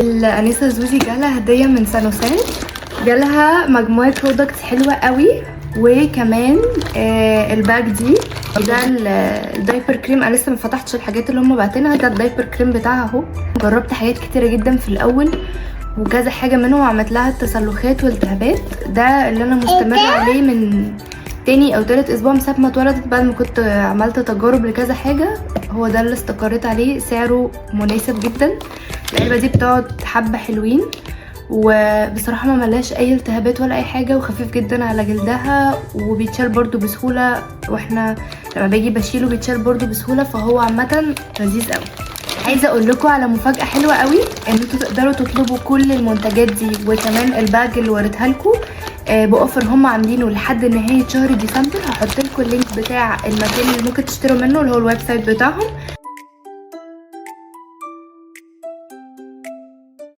الانسه زوزي جالها هديه من سانوسان، جالها مجموعه برودكتس حلوه قوي، وكمان الباك دي ده الدايبر كريم. انا لسه ما فتحتش الحاجات اللي هم باعتينها، ده الدايبر كريم بتاعها اهو. جربت حاجات كتيره جدا في الاول وكذا حاجه منهم عملت لها التسلخات والالتهابات. ده اللي انا مستمره عليه من تاني او تالت اسبوع من ساعه ما اتولدت، بعد ما كنت عملت تجارب لكذا حاجه. هو ده اللي استقريت عليه، سعره مناسب جدا. العلبه دي بتقعد حبه حلوين، وبصراحه ما ملهاش اي التهابات ولا اي حاجه، وخفيف جدا على جلدها، وبيتشال برضو بسهوله، واحنا لما باجي بشيله بيتشال برضو بسهوله، فهو عامه لذيذ قوي. عايزه اقول لكم على مفاجاه حلوه قوي، ان انتوا تقدروا تطلبوا كل المنتجات دي وكمان الباج اللي وريتها لكم باوفر هم عاملينه لحد نهايه شهر ديسمبر. هحط لكم اللينك بتاع المكان اللي ممكن تشتروا منه، اللي هو الويب سايت بتاعهم.